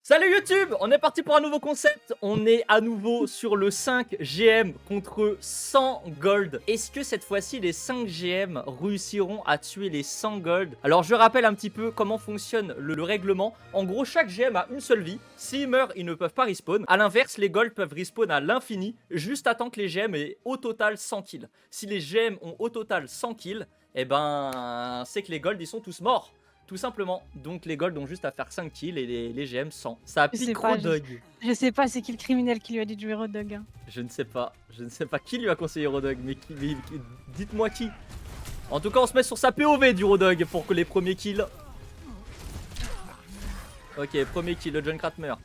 Salut YouTube, on est parti pour un nouveau concept. On est à nouveau sur le 5 GM contre 100 gold. Est-ce que cette fois-ci les 5 GM réussiront à tuer les 100 gold? Alors je rappelle un petit peu comment fonctionne le règlement. En gros, chaque GM a une seule vie. S'ils meurent, ils ne peuvent pas respawn. A l'inverse, les gold peuvent respawn à l'infini, juste à temps que les GM aient au total 100 kills. Si les GM ont au total 100 kills, eh ben c'est que les gold ils sont tous morts. Tout simplement. Donc les golds ont juste à faire 5 kills et les GM 100. Ça pique Rodog. Je sais pas c'est qui le criminel qui lui a dit de jouer Rodog. Hein. Je ne sais pas. Je ne sais pas qui lui a conseillé Rodog, mais dites-moi qui. En tout cas, on se met sur sa POV du Rodog pour que les premiers kills. Ok, premier kill, le Junkrat meurt.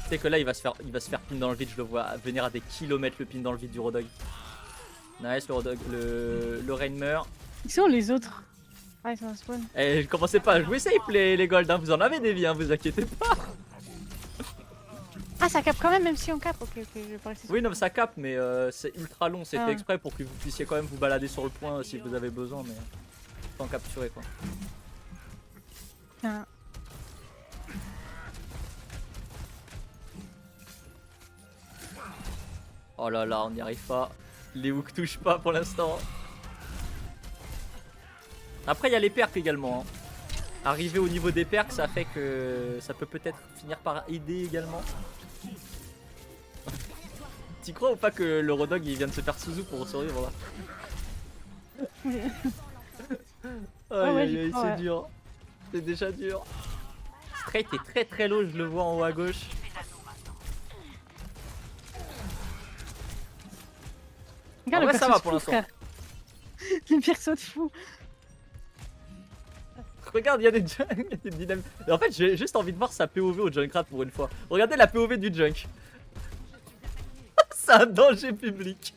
Tu sais que là, il va se faire pin dans le vide. Je le vois venir à des kilomètres le pin dans le vide du Rodog. Nice, le Rodog. Le Rain meurt. Qui sont les autres? Ah, ils sont en spawn. Eh, commencez pas à jouer safe les golds, hein. Vous en avez des vies, hein, vous inquiétez pas. Ah, ça capte quand même si on capte. Ok, je vais pas rester. Oui, non, mais ça capte, mais c'est ultra long. C'était Ah. exprès pour que vous puissiez quand même vous balader sur le point si vous avez besoin, mais sans capturer quoi. Ah. Oh là là, on n'y arrive pas. Les hooks touchent pas pour l'instant. Après, il y a les perks également. Hein. Arriver au niveau des perks, ça fait que ça peut peut-être finir par aider également. T'y crois ou pas que le Rodog il vient de se faire Suzu pour survivre là? Aïe, c'est dur. C'est déjà dur. Straight est très low, je le vois en haut à gauche. Regarde, en vrai, ça va pour l'instant. Le perso de fou. Regarde, il y a des dynamiques. En fait, j'ai juste envie de voir sa POV au Junkrat pour une fois. Regardez la POV du Junk. C'est un danger public.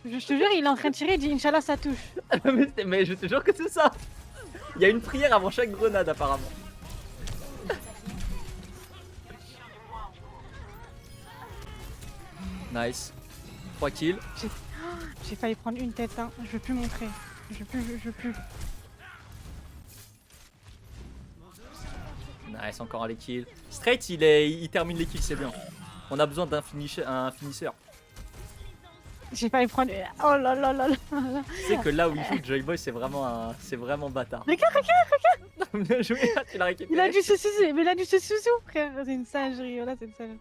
Je te jure, il est en train de tirer, il dit Inch'Allah ça touche. mais je te jure que c'est ça. Il y a une prière avant chaque grenade apparemment. Nice. 3 kills. J'ai failli prendre une tête, hein. Je veux plus montrer. Je veux plus. Nice, encore un les kills. Straight, il termine les kills, c'est bien. On a besoin d'un finisseur. J'ai failli prendre. Oh là là là là. Tu sais que là où il joue, Joyboy, c'est vraiment bâtard. Regarde. Bien joué, tu l'as récupéré. Il a dû se sucer, mais il a dû se sucer, frère. C'est une singerie, voilà, c'est une singerie.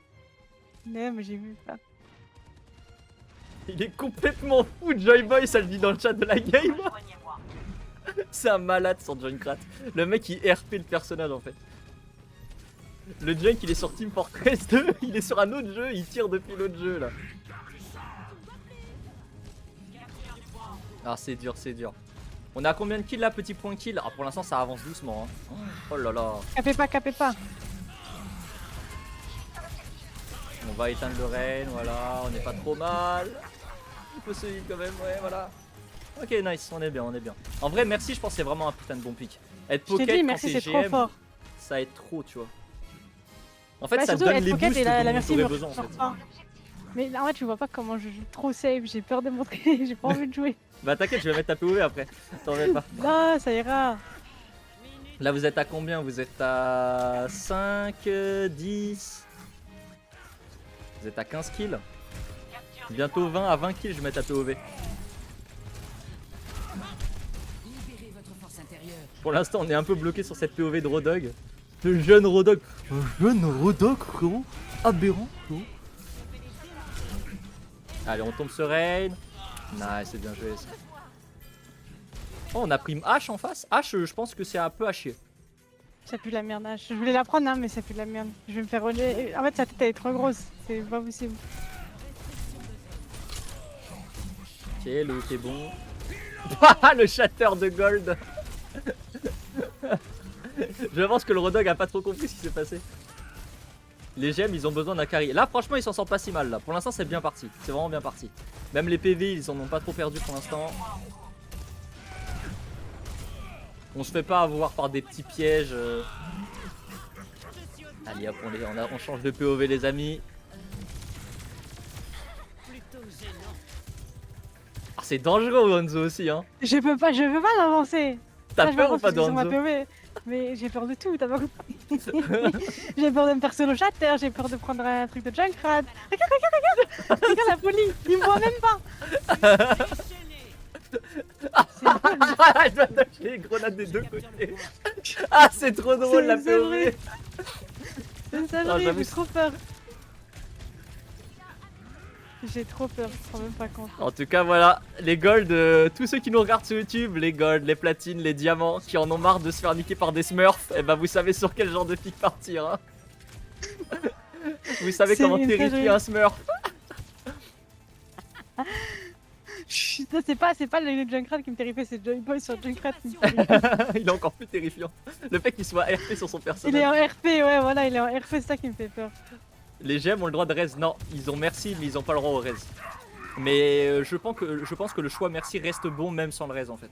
Non, mais j'ai vu ça. Il est complètement fou, Joyboy, ça le dit dans le chat de la game. C'est un malade son Junkrat. Le mec il RP le personnage en fait. Le Junk il est sur Team Fortress 2, il est sur un autre jeu, il tire depuis l'autre jeu là. Ah c'est dur, c'est dur. On a combien de kills là, petit point kill? Ah pour l'instant ça avance doucement hein. Oh là là. Capez pas. On va éteindre le rain, voilà, on n'est pas trop mal. Il faut se heal quand même, ouais voilà. Ok nice, on est bien. En vrai merci, je pense que c'est vraiment un putain de bon pick. Être pocket dit, quand merci, c'est c'est trop GM, fort. ça aide trop tu vois. En fait Bah, ça surtout, donne être les pocket boosts et la dont merci on aurait me besoin en fait. ressort pas. Mais en vrai tu vois pas comment je joue trop safe, j'ai peur de montrer, j'ai pas envie de jouer. Bah t'inquiète, je vais mettre ta POV après. T'en mets pas. Non, ça ira. Là vous êtes à combien? Vous êtes à 5, 10. Vous êtes à 15 kills. Bientôt 20, à 20 kills je vais mettre ta POV. Pour l'instant on est un peu bloqué sur cette POV de Rodog. Le jeune Rodog. Un jeune Rodog frérot. Aberrant frérot. Allez on tombe sur Rain. Nice, c'est bien joué ça. Oh on a pris H en face. H je pense que c'est un peu haché. Ça pue la merde, hein. Je voulais la prendre hein, mais ça pue la merde. Je vais me faire rejeter. En fait sa tête elle est trop grosse, c'est pas possible. Ok, le hook est bon. Le shatter de gold. Je pense que le Rodog a pas trop compris ce qui s'est passé. Les GM ils ont besoin d'un carry. Là franchement ils s'en sortent pas si mal là. Pour l'instant c'est bien parti. C'est vraiment bien parti. Même les PV ils en ont pas trop perdu pour l'instant. On se fait pas avoir par des petits pièges. Allez hop on change de POV les amis. Ah c'est dangereux Onzo aussi hein. Je veux pas l'avancer. T'as Là, je peur ou m'avance pas parce que de sur ma Hanzo? POV. Mais j'ai peur de tout, t'as pas compris. J'ai peur de me faire solo shatter, j'ai peur de prendre un truc de Junkrat. Regarde la folie, il me voit même pas. C'est une folie. Je dois lâcher les grenades des deux côtés. Ah, c'est trop drôle C'est la une POV. salerie. C'est une Ah, salerie, j'avoue, j'ai trop peur. J'ai trop peur, je me rends même pas compte. En tout cas, voilà, les golds, tous ceux qui nous regardent sur YouTube, les golds, les platines, les diamants, qui en ont marre de se faire niquer par des smurfs, et bah vous savez sur quel genre de pic partir. Hein. Vous savez C'est comment une terrifier salerie. un smurf. Chut, ça, c'est pas le Junkrat qui me terrifie, c'est Joyboy sur Junkrat qui me terrifie. Il est encore plus terrifiant. Le fait qu'il soit RP sur son Il personnage. est en RP, ouais, voilà, il est en RP, c'est ça qui me fait peur. Les GM ont le droit de raise. Non, ils ont merci, mais ils ont pas le droit au raise. Mais je pense que le choix merci reste bon même sans le raise en fait.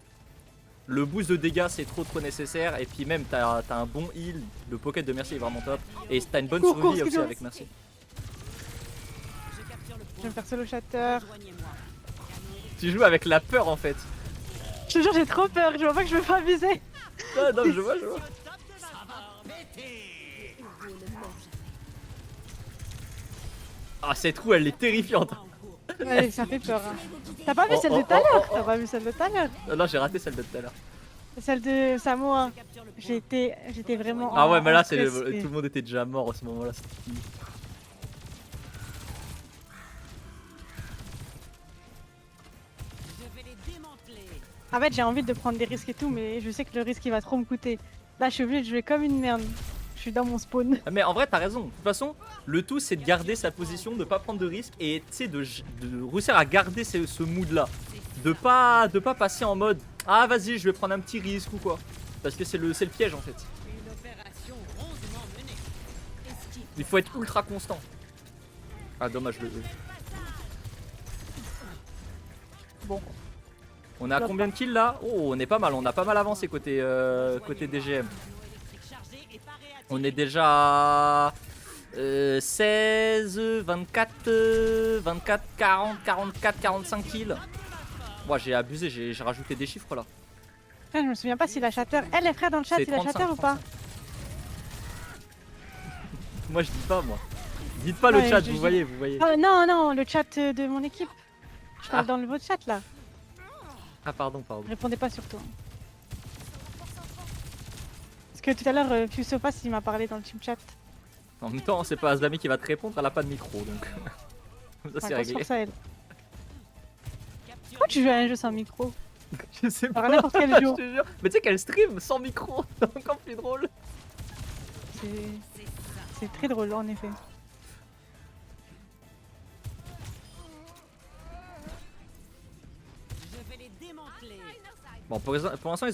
Le boost de dégâts c'est trop nécessaire. Et puis même t'as un bon heal. Le pocket de merci est vraiment top. Et t'as une bonne Cours, survie cours, aussi cours. avec merci. Je vais me faire solo shatter. Tu joues avec la peur en fait. Je te jure, j'ai trop peur, je vois pas que je veux pas viser. Ah non, je vois, je vois. Ah cette roue elle est terrifiante. Ouais, ça fait peur. Hein. T'as pas vu Oh, celle oh, de tout à oh, l'heure? oh, T'as oh. pas vu celle de tout à l'heure? Là j'ai raté celle de tout à l'heure. Celle de Samoa. J'étais vraiment. Ah en- ouais mais en là stress, tout le monde était déjà mort à ce moment là. En fait, j'ai envie de prendre des risques et tout, mais je sais que le risque il va trop me coûter. Là, je suis obligée de jouer comme une merde. Je suis dans mon spawn. Mais en vrai, t'as raison. De toute façon, le tout c'est de garder sa position, de pas prendre de risques et tu sais, de réussir à garder ce mood là. De pas passer en mode ah vas-y, je vais prendre un petit risque ou quoi. Parce que c'est le piège en fait. Il faut être ultra constant. Ah, dommage le. Bon. On est à combien de kills là? Oh, on est pas mal, on a pas mal avancé côté, côté DGM. On est déjà à 16, 24, 24, 40, 44, 45 kills. Moi j'ai abusé, j'ai rajouté des chiffres là. Je me souviens pas s'il a shatter. Eh, les frères dans le chat, C'est il a shatter ou pas? Moi je dis pas moi. Dites pas le Ouais, chat, je- vous voyez, vous voyez. Non, non, le chat de mon équipe. Je parle Ah. dans le votre chat là. Ah pardon, pardon. Répondez pas surtout. Parce que tout à l'heure, Fusophas il m'a parlé dans le team chat. En même temps, c'est pas Asdami qui va te répondre, elle a pas de micro donc. Ça c'est Enfin, réglé. pour ça, elle. Pourquoi tu joues à un jeu sans micro? Je sais pas. Alors, n'importe quel Je jour. te jure. Mais tu sais qu'elle stream sans micro, c'est encore plus drôle. C'est très drôle en effet. Bon, pour l'instant,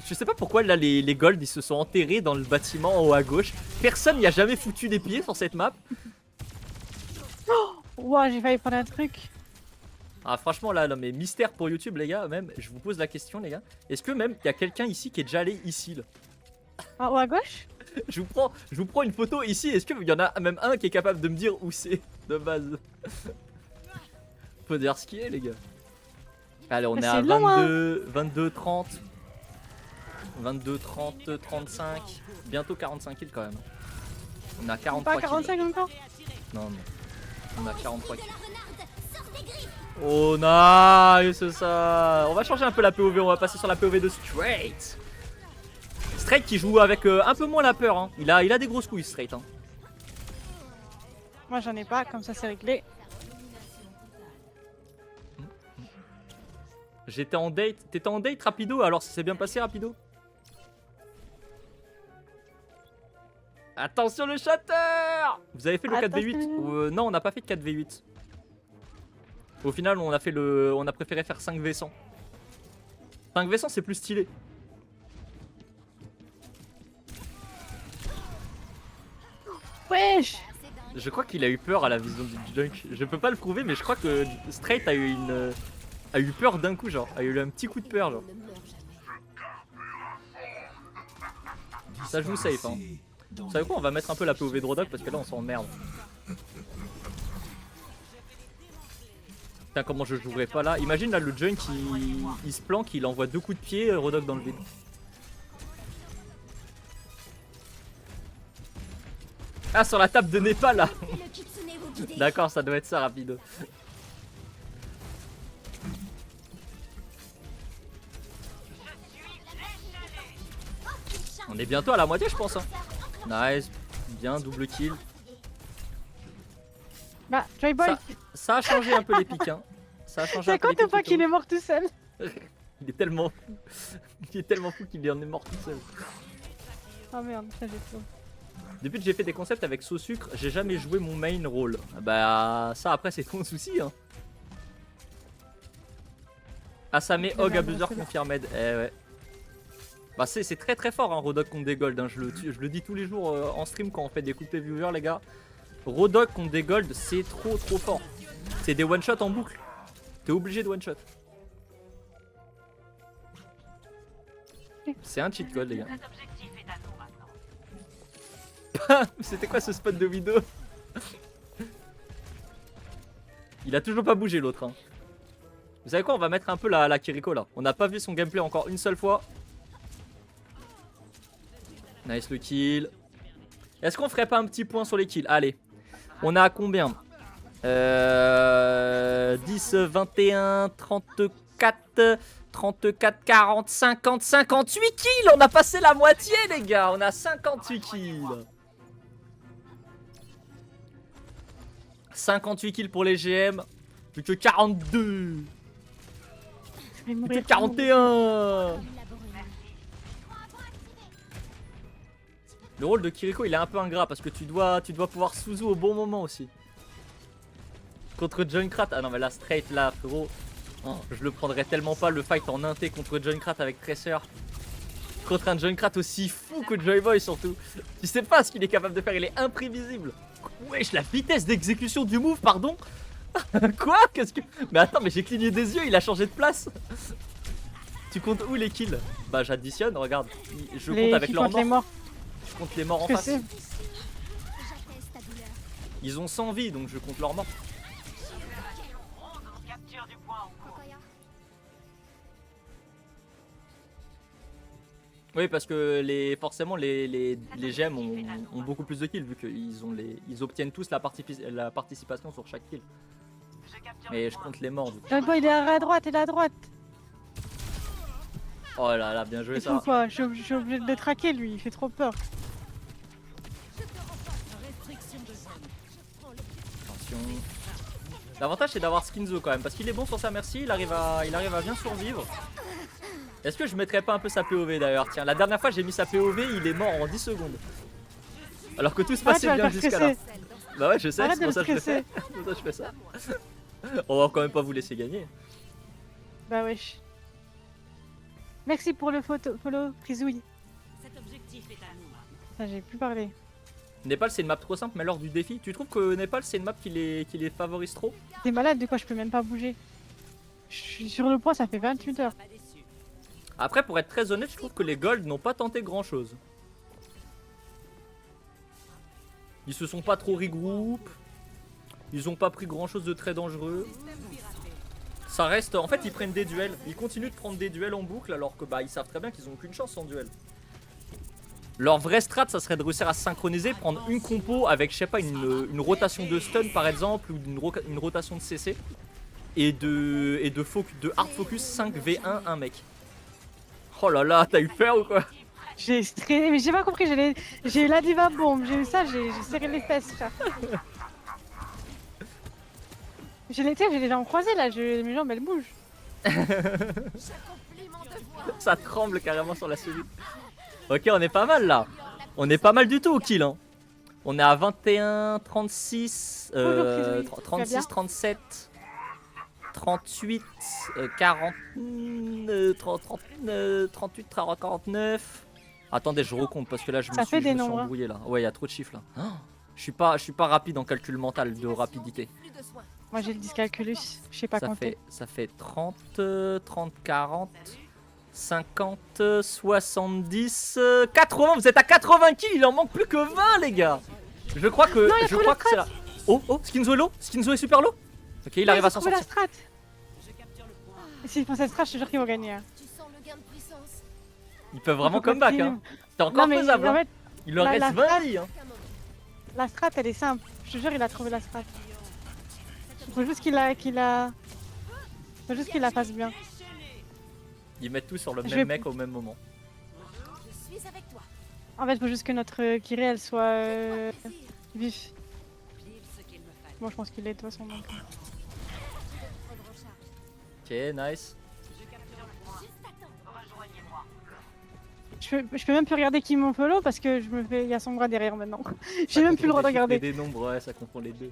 je sais pas pourquoi là les golds ils se sont enterrés dans le bâtiment en haut à gauche. Personne n'y a jamais foutu les pieds sur cette map. Ouah, j'ai failli prendre un truc. Ah, franchement, là, non, mais mystère pour YouTube, les gars, même, je vous pose la question, les gars. Est-ce que même il y a quelqu'un ici qui est déjà allé ici là? En haut à gauche? Je vous prends une photo ici. Est-ce qu'il y en a même un qui est capable de me dire où c'est de base? Faut dire ce qui est, les gars. Allez, on est à C'est long, hein. 22, 30. 22, 30, 35. Bientôt 45 kills quand même. On a 43 Pas kills. 45 encore? Non, non. On a 43 kills. Oh, nice, c'est ça. On va changer un peu la POV. On va passer sur la POV de Straight. Straight qui joue avec un peu moins la peur. Hein. Il a des grosses couilles, Straight. Hein. Moi j'en ai pas, comme ça c'est réglé. J'étais en date. T'étais en date, Rapido? Alors, ça s'est bien passé, Rapido? Attention le shatter! Vous avez fait le 4v8? Attention. Non, on n'a pas fait de 4v8. Au final, on a préféré faire 5v100. 5v100, c'est plus stylé. Wesh! Je crois qu'il a eu peur à la vision du Junk. Je peux pas le prouver, mais je crois que Straight a eu peur d'un coup, genre. A eu un petit coup de peur, genre. Ça joue safe, hein. Vous savez quoi, on va mettre un peu la POV de Rodok parce que là on s'emmerde. Putain, comment je jouerais pas là. Imagine là le Junk il se planque, il envoie 2 coups de pied, Rodok dans le vide. Ah, sur la table de Népal là. Et le kitsune vous guider. D'accord, ça doit être ça, rapido. On est bientôt à la moitié, je pense. Hein. Nice. Bien, double kill. Bah, Joy Boy, Ça a changé un peu les pics. Hein. Ça a changé un c'est peu quand les t'as pics pas et qu'il tout. est mort tout seul? Il est tellement fou. Il est tellement fou qu'il en est mort tout seul. Oh merde, ça j'ai trop. Depuis que j'ai fait des concepts avec Sauce Sucre, j'ai jamais joué mon main role. Bah ça après c'est ton souci hein. Asame Hog Abuser Confirmed. Eh ouais. Bah c'est très très fort hein, Rodok contre des Gold. Hein. Je le dis tous les jours en stream quand on fait des coupés viewers les gars. Rodok contre des Gold c'est trop fort. C'est des one shot en boucle. T'es obligé de one shot. C'est un cheat code les gars. C'était quoi ce spot de vidéo? Il a toujours pas bougé l'autre. Hein. Vous savez quoi? On va mettre un peu la Kiriko là. On n'a pas vu son gameplay encore une seule fois. Nice le kill. Est-ce qu'on ferait pas un petit point sur les kills? Allez. On a combien 10, 21, 34, 34, 40, 50, 58 kills. On a passé la moitié les gars. On a 58 kills. 58 kills pour les GM. Plus que 42. Je vais Plus que mourir. 41. Le rôle de Kiriko il est un peu ingrat parce que tu dois pouvoir Suzu au bon moment aussi. Contre Junkrat, ah non mais là straight là frérot. Oh, je le prendrais tellement pas le fight en inté contre Junkrat avec Tracer. Contre un Junkrat aussi fou que Joyboy surtout. Tu sais pas ce qu'il est capable de faire, il est imprévisible. Wesh la vitesse d'exécution du move pardon. Quoi? Qu'est-ce que... Mais attends mais j'ai cligné des yeux, il a changé de place. Tu comptes où les kills? Bah j'additionne, regarde. Je compte avec leurs morts. morts. Je compte les morts en Je face. sais. J'atteste ta douleur. Ils ont 100 vies donc je compte leurs morts. Kokoya. Oui parce que forcément les GM ont beaucoup plus de kills vu qu'ils obtiennent tous la participation sur chaque kill. Mais je compte les morts du coup. Joy Boy, il est à droite, il est à droite. Oh là là, bien joué Il ça. faut pas, je suis obligé de le traquer lui, il fait trop peur. Attention. L'avantage c'est d'avoir Skinzo quand même parce qu'il est bon sur sa merci, il arrive à bien survivre. Est-ce que je mettrais pas un peu sa POV d'ailleurs? Tiens, la dernière fois j'ai mis sa POV, il est mort en 10 secondes. Alors que tout se passait bien jusqu'à là. Bah ouais, je sais, Arrête c'est pour de ça que je le fais. stresser. C'est pour ça que je fais ça. On va quand même pas vous laisser gagner. Bah wesh. Merci pour le follow, Frisouille. Cet objectif est à nous. Ah, j'ai plus parlé. Népal c'est une map trop simple mais lors du défi, tu trouves que Népal c'est une map qui les favorise trop? T'es malade de quoi? Je peux même pas bouger. Je suis sur le point, ça fait 28 heures. Pas déçu. Après pour être très honnête, je trouve que les Gold n'ont pas tenté grand chose. Ils se sont pas trop regroupés. Ils ont pas pris grand chose de très dangereux. Ça reste, en fait ils prennent des duels, ils continuent de prendre des duels en boucle alors que bah ils savent très bien qu'ils ont aucune chance en duel. Leur vrai strat ça serait de réussir à se synchroniser, prendre une compo avec je sais pas une rotation de stun par exemple ou une rotation de CC et de hard focus 5v1 un mec. Oh là là, t'as eu peur ou quoi? J'ai stressé, mais j'ai pas compris, j'ai eu la diva bombe, j'ai eu ça, j'ai serré les fesses, frère. J'ai les jambes croisées là, mes jambes elles bougent. J'accomplis mon devoir. Ça tremble carrément sur la souris. Ok, on est pas mal là. On est pas mal du tout au kill. Hein. On est à 21, 36, Bonjour, 36, 37, 38, 40, 38, 49. Attendez, je recompte parce que là je me Ça fait suis, des je me suis nombres, hein. embrouillé là. Ouais, il y a trop de chiffres là. Oh, je suis pas rapide en calcul mental de rapidité. Plus de soins. Moi j'ai le dyscalculus, je sais pas compter. Ça fait 30, 30, 40, 50, 70, 80. Vous êtes à 80 kills, il en manque plus que 20 les gars. Je crois que Non, il y a trop de c'est là. Oh, Skinzo est low. Skinzo est super low. Ok, il arrive à s'en trouver sortir. la strat. Je capture le point. S'ils font cette strat, je te jure qu'ils vont gagner. Hein. Tu sens le gain de puissance. Ils peuvent vraiment Faut comeback continuer. hein. C'est encore Non, mais faisable. en Hein. fait, Il leur la reste strat- 20 vies hein. Qu'un moment. La strat, elle est simple. Je te jure, il a trouvé la strat. Il faut juste qu'il la fasse bien. Ils mettent tout sur le Je même vais- mec au même moment. Je suis avec toi. En fait, il faut juste que notre Kiré, elle soit Plaisir. vif. Vive ce qu'il me fallait. Bon, je pense qu'il est de toute façon. Donc. Prendre en charge. Ok, nice. Je capture le point. Juste attends. Rejoignez-moi. Je peux même plus regarder qui mon follow parce que il y a son bras derrière maintenant. J'ai même plus le droit de Ça confond des regarder. chiffres et des nombres, ouais, ça confond les deux.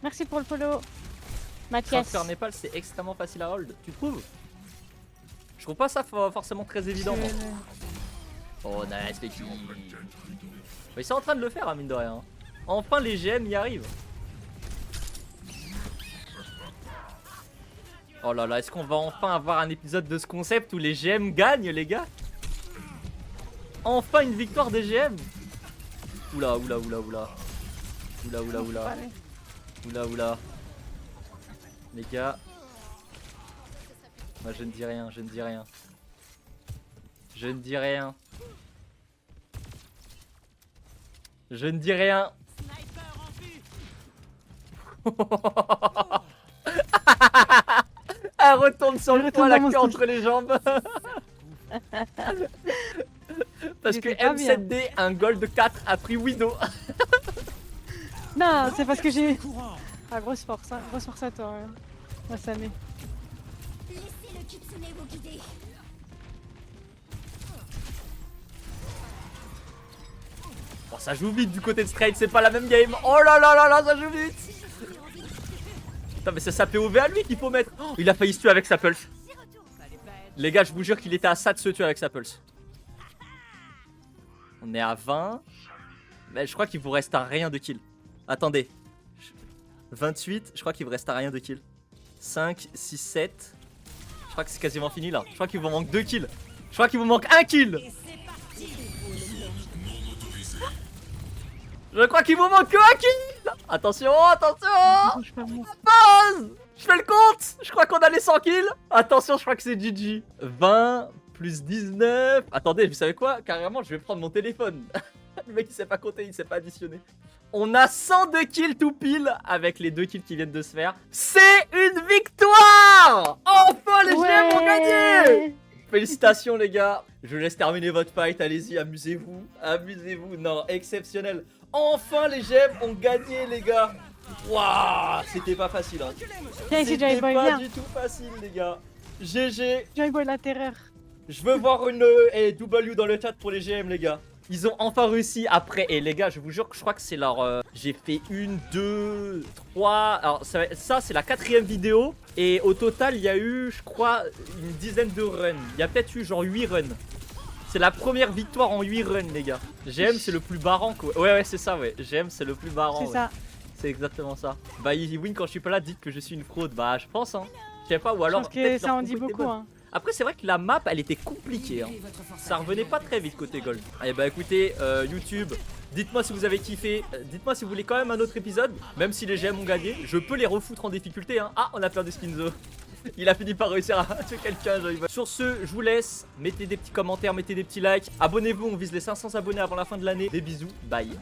Merci pour le follow. Mathias. Transfer Népal, c'est extrêmement facile à hold, tu trouves? Je trouve pas ça forcément très évident. moi. Oh, nice, les filles. Ils sont en train de le faire, hein, mine de rien. Enfin, les GM y arrivent. Oh là là, est-ce qu'on va enfin avoir un épisode de ce concept où les GM gagnent, les gars? Enfin une victoire des GM. Oula, oula, oula, oula. Oula, oula, oula. Allez. Oula, oula. Les gars. Moi, je ne dis rien, je ne dis rien. Je ne dis rien. Je ne dis rien. Sniper en vue. Elle retourne sur Je le point, retourne la dans mon queue stick. entre les jambes. Parce que J'étais pas bien. M7D, un gold 4 a pris Widow. Non, c'est parce que j'ai. Ah, grosse force à toi, Masame. Laissez le kitsune vous guider. Bon, ça joue vite du côté de Straight, c'est pas la même game. Oh là là là là, ça joue vite. Putain, mais c'est sa POV à lui qu'il faut mettre. Oh, il a failli se tuer avec sa pulse. Fallait pas être. Les gars, je vous jure qu'il était à ça de se tuer avec sa pulse. On est à 20. Mais je crois qu'il vous reste un rien de kill. Attendez. 28, je crois qu'il vous reste un rien de kill. 5, 6, 7. Je crois que c'est quasiment fini là. Je crois qu'il vous manque 2 kills. Je crois qu'il vous manque un kill. Et c'est parti. Je crois qu'il vous manque un kill. Attention, attention. Je peux me- Pause. Je fais le compte. Je crois qu'on a les 100 kills. Attention, je crois que c'est GG. 20 plus 19. Attendez, vous savez quoi? Carrément, je vais prendre mon téléphone. Le mec il sait pas compter, il sait pas additionner. On a 102 kills tout pile avec les 2 kills qui viennent de se faire. C'est une victoire! Enfin les GM ont gagné! Félicitations les gars. Je vous laisse terminer votre fight, allez-y, amusez-vous. Amusez-vous, non, exceptionnel. Enfin les GM ont gagné les gars. Waouh, c'était pas facile hein. Viens ici, C'était Joy Boy, pas viens. du tout facile les gars. GG. Joy Boy, la terreur. Je veux voir une W dans le chat pour les GM les gars. Ils ont enfin réussi après. Et les gars, je vous jure que je crois que c'est leur... J'ai fait 1, 2, 3... Alors ça c'est la 4ème vidéo. Et au total, il y a eu, je crois, une dizaine de runs. Il y a peut-être eu genre 8 runs. C'est la première victoire en 8 runs les gars. GM c'est le plus barrant quoi. Ouais c'est ça ouais. GM c'est le plus barrant. C'est ouais. ça. C'est exactement ça. Bah Easy Win quand je suis pas là, dites que je suis une fraude. Bah je pense hein. Je sais pas ou Je alors... pense que peut-être ça leur en dit compo était beaucoup. bonne. Hein. Après c'est vrai que la map elle était compliquée hein. Ça revenait pas très vite côté gold. Et bah écoutez YouTube, dites-moi si vous avez kiffé, dites-moi si vous voulez quand même un autre épisode. Même si les GM ont gagné, je peux les refoutre en difficulté hein. Ah on a perdu Skinzo. Il a fini par réussir à tuer quelqu'un. Sur ce, je vous laisse. Mettez des petits commentaires, mettez des petits likes. Abonnez-vous, on vise les 500 abonnés avant la fin de l'année. Des bisous, bye.